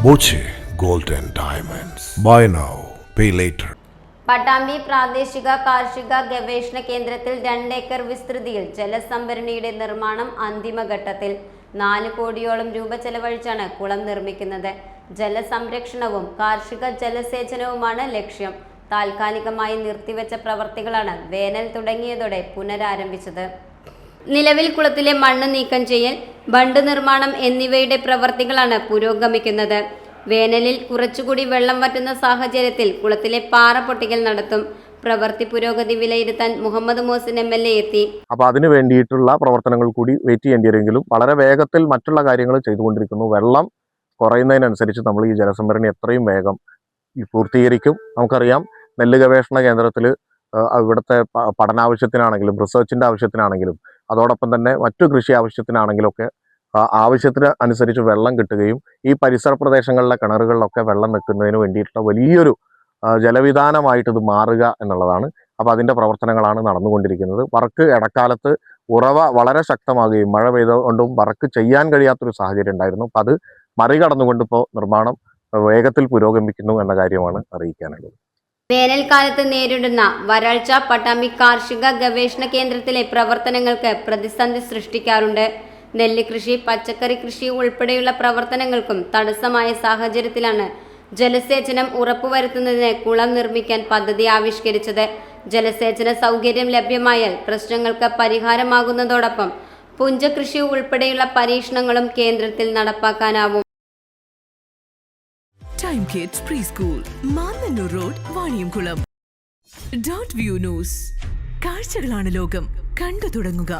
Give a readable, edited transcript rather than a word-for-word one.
Boche gold and diamonds. Buy now, pay later. Pattambi പ്രാദേശിക കാർഷിക ഗവേഷണ കേന്ദ്രത്തിൽ 2 ഏക്കർ വിസ്തൃതിയിൽ ജലസംഭരണിയുടെ നിർമ്മാണം അന്തിമഘട്ടത്തിൽ. 4 കോടിയോളം രൂപ ചെലവഴിച്ചാണ് കുളം നിർമ്മിക്കുന്നത്. ജലസംരക്ഷണവും കാർഷിക ജലസേചനവുമാണ് ലക്ഷ്യം. താൽക്കാലികമായി നിർത്തിവെച്ച പ്രവർത്തികളാണ് വേനൽ തുടങ്ങിയതോടെ പുനരാരംഭിച്ചത്. നിലവിൽ കുളത്തിലെ മണ്ണ് നീക്കം ചെയ്യൽ, ബണ്ട് നിർമ്മാണം എന്നിവയുടെ പ്രവർത്തികളാണ് പുരോഗമിക്കുന്നത്. വേനലിൽ കുറച്ചുകൂടി വെള്ളം വറ്റുന്ന സാഹചര്യത്തിൽ കുളത്തിലെ പാറ പൊട്ടിക്കൽ നടത്തും. പ്രവൃത്തി പുരോഗതി വിലയിരുത്താൻ മുഹമ്മദ് മോസിൻ MLA എത്തി. അപ്പോൾ അതിന് വേണ്ടിയിട്ടുള്ള പ്രവർത്തനങ്ങൾ കൂടി വെയിറ്റ് ചെയ്യേണ്ടി വരുമെങ്കിലും വളരെ വേഗത്തിൽ മറ്റുള്ള കാര്യങ്ങൾ ചെയ്തുകൊണ്ടിരിക്കുന്നു. വെള്ളം കുറയുന്നതിനനുസരിച്ച് നമ്മൾ ഈ ജലസംഭരണി എത്രയും വേഗം പൂർത്തീകരിക്കും. നമുക്കറിയാം, നെല്ല് ഗവേഷണ കേന്ദ്രത്തിൽ ഇവിടുത്തെ പഠനാവശ്യത്തിനാണെങ്കിലും റിസർച്ചിൻ്റെ ആവശ്യത്തിനാണെങ്കിലും അതോടൊപ്പം തന്നെ മറ്റു കൃഷി ആവശ്യത്തിനാണെങ്കിലൊക്കെ ആവശ്യത്തിന് അനുസരിച്ച് വെള്ളം കിട്ടുകയും ഈ പരിസര പ്രദേശങ്ങളിലെ കിണറുകളിലൊക്കെ വെള്ളം വെക്കുന്നതിന് വേണ്ടിയിട്ടുള്ള വലിയൊരു ജലവിധാനമായിട്ട് ഇത് മാറുക എന്നുള്ളതാണ്. അപ്പോൾ അതിൻ്റെ പ്രവർത്തനങ്ങളാണ് നടന്നുകൊണ്ടിരിക്കുന്നത്. വർക്ക് ഇടക്കാലത്ത് ഉറവ വളരെ ശക്തമാകുകയും മഴ പെയ്തുകൊണ്ടും വർക്ക് ചെയ്യാൻ കഴിയാത്തൊരു സാഹചര്യം ഉണ്ടായിരുന്നു. അപ്പോൾ അത് മറികടന്നുകൊണ്ട് ഇപ്പോൾ നിർമ്മാണം വേഗത്തിൽ പുരോഗമിക്കുന്നു എന്ന കാര്യമാണ് അറിയിക്കാനുള്ളത്. വേനൽക്കാലത്ത് നേരിടുന്ന വരൾച്ച പട്ടാമ്പി കാർഷിക ഗവേഷണ കേന്ദ്രത്തിലെ പ്രവർത്തനങ്ങൾക്ക് പ്രതിസന്ധി സൃഷ്ടിക്കാറുണ്ട്. നെല്ല് കൃഷി, പച്ചക്കറി കൃഷി ഉൾപ്പെടെയുള്ള പ്രവർത്തനങ്ങൾക്കും തടസ്സമായ സാഹചര്യത്തിലാണ് ജലസേചനം ഉറപ്പുവരുത്തുന്നതിന് കുളം നിർമ്മിക്കാൻ പദ്ധതി ആവിഷ്കരിച്ചത്. ജലസേചന സൗകര്യം ലഭ്യമായാൽ പ്രശ്നങ്ങൾക്ക് പരിഹാരമാകുന്നതോടൊപ്പം പുഞ്ചകൃഷി ഉൾപ്പെടെയുള്ള പരീക്ഷണങ്ങളും കേന്ദ്രത്തിൽ നടപ്പാക്കാനാവും. Time Kids Preschool, Mannannur road, Vaniyamkulam. .view News. കാഴ്ചകളാണ് ലോകം, കണ്ടു തുടങ്ങുക.